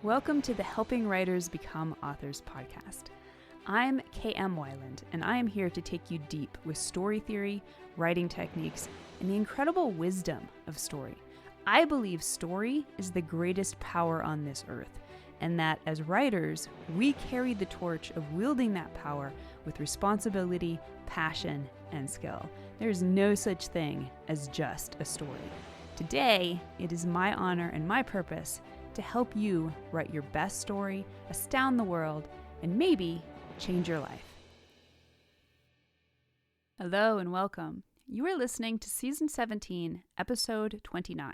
Welcome to the Helping Writers Become Authors podcast. I'm KM Weiland, and I am here to take you deep with story theory, writing techniques, and the incredible wisdom of story. I believe story is the greatest power on this earth, and that as writers, we carry the torch of wielding that power with responsibility, passion, and skill. There's no such thing as just a story. Today, it is my honor and my purpose to help you write your best story, astound the world, and maybe change your life. Hello and welcome. You are listening to Season 17, Episode 29.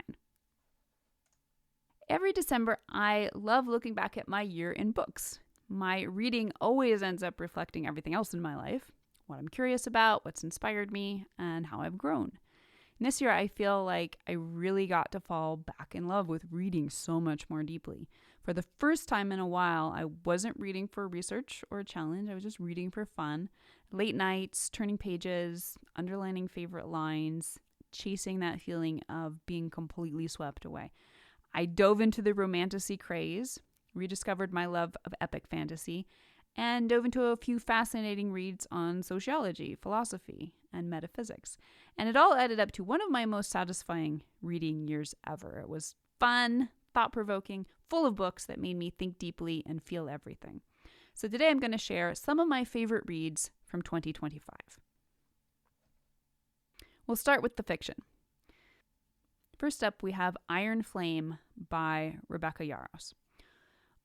Every December, I love looking back at my year in books. My reading always ends up reflecting everything else in my life, what I'm curious about, what's inspired me, and how I've grown. And this year, I feel like I really got to fall back in love with reading so much more deeply. For the first time in a while, I wasn't reading for research or a challenge. I was just reading for fun. Late nights, turning pages, underlining favorite lines, chasing that feeling of being completely swept away. I dove into the romantasy craze, rediscovered my love of epic fantasy, and dove into a few fascinating reads on sociology, philosophy, and metaphysics. And it all added up to one of my most satisfying reading years ever. It was fun, thought-provoking, full of books that made me think deeply and feel everything. So today I'm going to share some of my favorite reads from 2025. We'll start with the fiction. First up, we have Iron Flame by Rebecca Yarros.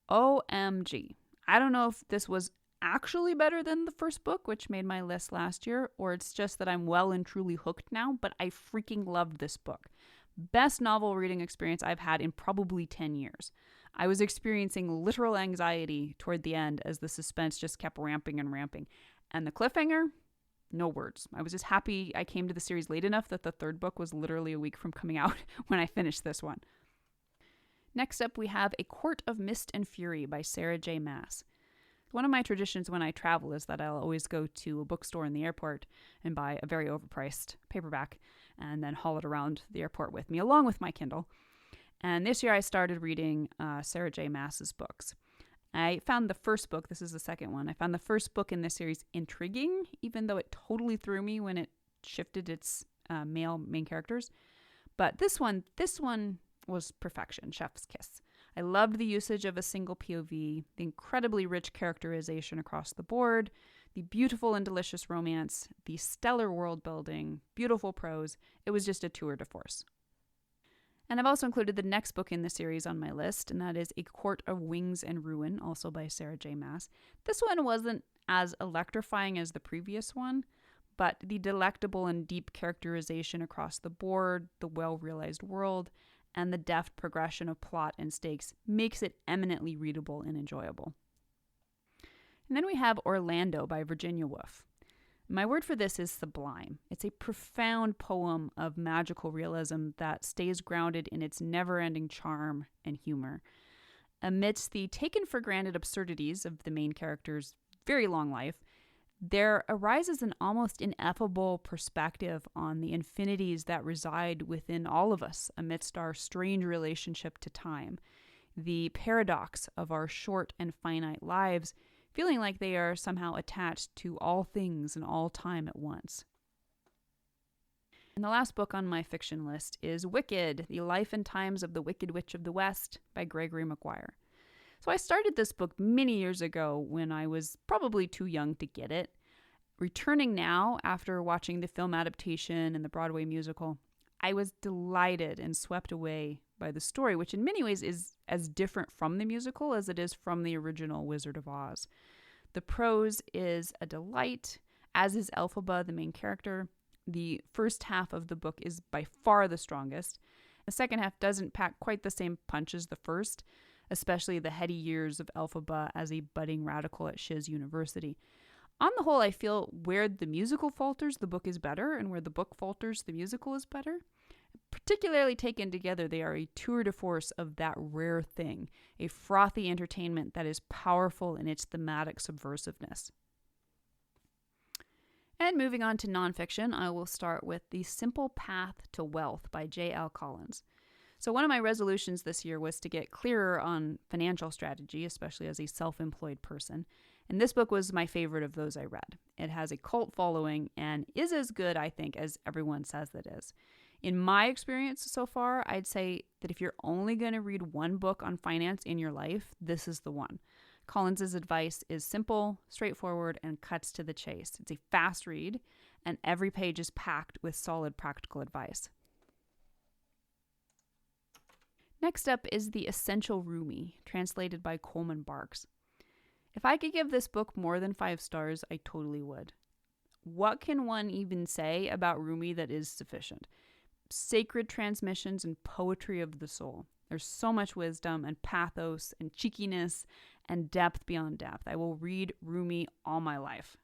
OMG. I don't know if this was actually better than the first book, which made my list last year, or it's just that I'm well and truly hooked now, but I freaking loved this book. Best novel reading experience I've had in probably 10 years. I was experiencing literal anxiety toward the end as the suspense just kept ramping and ramping. And the cliffhanger? No words. I was just happy I came to the series late enough that the third book was literally a week from coming out when I finished this one. Next up, we have A Court of Mist and Fury by Sarah J. Maas. One of my traditions when I travel is that I'll always go to a bookstore in the airport and buy a very overpriced paperback and then haul it around the airport with me, along with my Kindle. And this year I started reading Sarah J. Maas's books. I found the first book, this is the second one, I found the first book in this series intriguing, even though it totally threw me when it shifted its male main characters. But this one was perfection, chef's kiss. I loved the usage of a single POV, the incredibly rich characterization across the board, the beautiful and delicious romance, the stellar world building, beautiful prose. It was just a tour de force. And I've also included the next book in the series on my list, and that is A Court of Wings and Ruin, also by Sarah J. Maas. This one wasn't as electrifying as the previous one, but the delectable and deep characterization across the board, the well-realized world, and the deft progression of plot and stakes makes it eminently readable and enjoyable. And then we have Orlando by Virginia Woolf. My word for this is sublime. It's a profound poem of magical realism that stays grounded in its never-ending charm and humor. Amidst the taken-for-granted absurdities of the main character's very long life, there arises an almost ineffable perspective on the infinities that reside within all of us amidst our strange relationship to time, the paradox of our short and finite lives, feeling like they are somehow attached to all things and all time at once. And the last book on my fiction list is Wicked, The Life and Times of the Wicked Witch of the West by Gregory Maguire. So I started this book many years ago when I was probably too young to get it. Returning now after watching the film adaptation and the Broadway musical, I was delighted and swept away by the story, which in many ways is as different from the musical as it is from the original Wizard of Oz. The prose is a delight, as is Elphaba, the main character. The first half of the book is by far the strongest. The second half doesn't pack quite the same punch as the first, especially the heady years of Elphaba as a budding radical at Shiz University. On the whole, I feel where the musical falters, the book is better, and where the book falters, the musical is better. Particularly taken together, they are a tour de force of that rare thing, a frothy entertainment that is powerful in its thematic subversiveness. And moving on to nonfiction, I will start with The Simple Path to Wealth by J.L. Collins. So one of my resolutions this year was to get clearer on financial strategy, especially as a self-employed person. And this book was my favorite of those I read. It has a cult following and is as good, I think, as everyone says it is. In my experience so far, I'd say that if you're only going to read one book on finance in your life, this is the one. Collins's advice is simple, straightforward, and cuts to the chase. It's a fast read, and every page is packed with solid practical advice. Next up is The Essential Rumi, translated by Coleman Barks. If I could give this book more than 5 stars, I totally would. What can one even say about Rumi that is sufficient? Sacred transmissions and poetry of the soul. There's so much wisdom and pathos and cheekiness and depth beyond depth. I will read Rumi all my life.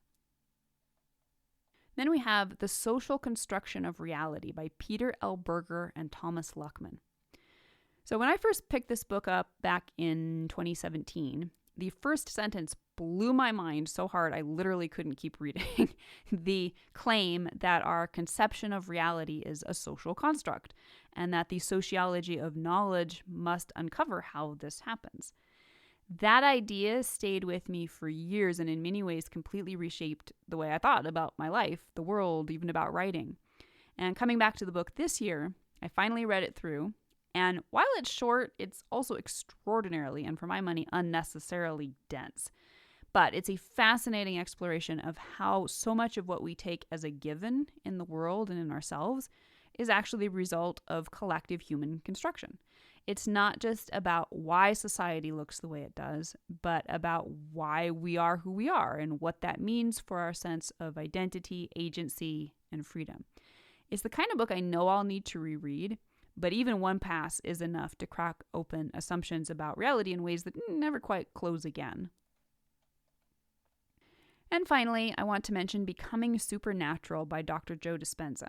Then we have The Social Construction of Reality by Peter L. Berger and Thomas Luckman. So when I first picked this book up back in 2017, the first sentence blew my mind so hard I literally couldn't keep reading. The claim that our conception of reality is a social construct and that the sociology of knowledge must uncover how this happens. That idea stayed with me for years and in many ways completely reshaped the way I thought about my life, the world, even about writing. And coming back to the book this year, I finally read it through. And while it's short, it's also extraordinarily, and for my money, unnecessarily dense. But it's a fascinating exploration of how so much of what we take as a given in the world and in ourselves is actually a result of collective human construction. It's not just about why society looks the way it does, but about why we are who we are and what that means for our sense of identity, agency, and freedom. It's the kind of book I know I'll need to reread, but even one pass is enough to crack open assumptions about reality in ways that never quite close again. And finally, I want to mention Becoming Supernatural by Dr. Joe Dispenza.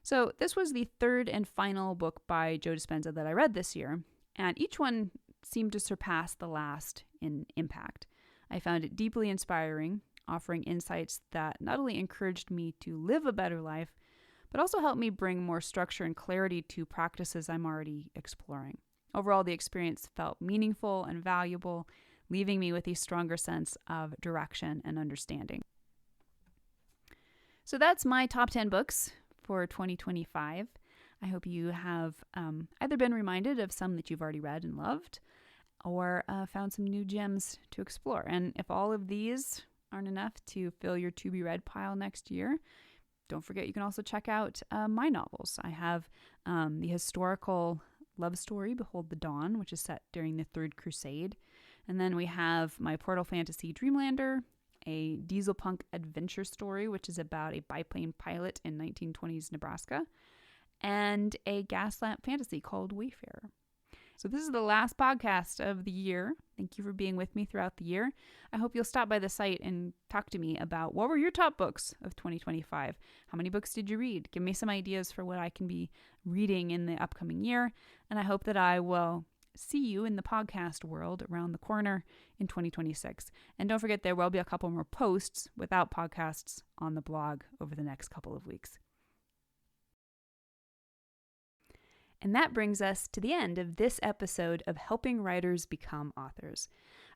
So this was the third and final book by Joe Dispenza that I read this year, and each one seemed to surpass the last in impact. I found it deeply inspiring, offering insights that not only encouraged me to live a better life, but also helped me bring more structure and clarity to practices I'm already exploring. Overall, the experience felt meaningful and valuable, leaving me with a stronger sense of direction and understanding. So that's my top 10 books for 2025. I hope you have either been reminded of some that you've already read and loved, or found some new gems to explore. And if all of these aren't enough to fill your to-be-read pile next year, don't forget you can also check out my novels. I have the historical love story, Behold the Dawn, which is set during the Third Crusade. And then we have my portal fantasy, Dreamlander, a diesel punk adventure story, which is about a biplane pilot in 1920s Nebraska, and a gaslamp fantasy called Wayfarer. So this is the last podcast of the year. Thank you for being with me throughout the year. I hope you'll stop by the site and talk to me about what were your top books of 2025? How many books did you read? Give me some ideas for what I can be reading in the upcoming year. And I hope that I will see you in the podcast world around the corner in 2026. And don't forget, there will be a couple more posts without podcasts on the blog over the next couple of weeks. And that brings us to the end of this episode of Helping Writers Become Authors.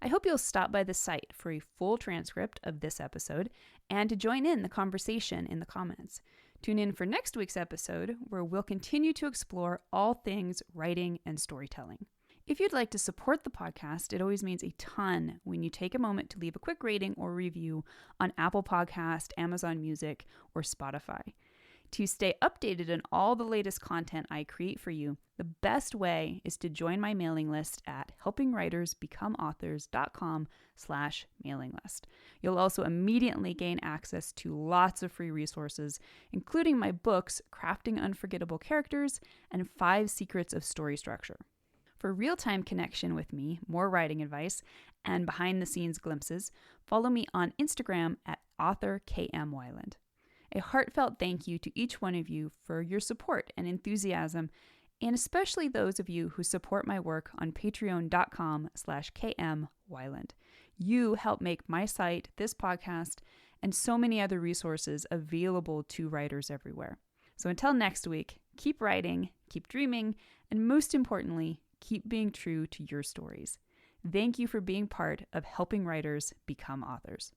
I hope you'll stop by the site for a full transcript of this episode and to join in the conversation in the comments. Tune in for next week's episode, where we'll continue to explore all things writing and storytelling. If you'd like to support the podcast, it always means a ton when you take a moment to leave a quick rating or review on Apple Podcast, Amazon Music, or Spotify. To stay updated on all the latest content I create for you, the best way is to join my mailing list at helpingwritersbecomeauthors.com/mailing list. You'll also immediately gain access to lots of free resources, including my books, Crafting Unforgettable Characters and 5 Secrets of Story Structure. For real-time connection with me, more writing advice, and behind-the-scenes glimpses, follow me on Instagram at authorkmwyland. A heartfelt thank you to each one of you for your support and enthusiasm, and especially those of you who support my work on patreon.com/kmwyland. You help make my site, this podcast, and so many other resources available to writers everywhere. So until next week, keep writing, keep dreaming, And most importantly, keep being true to your stories. Thank you for being part of helping writers become authors.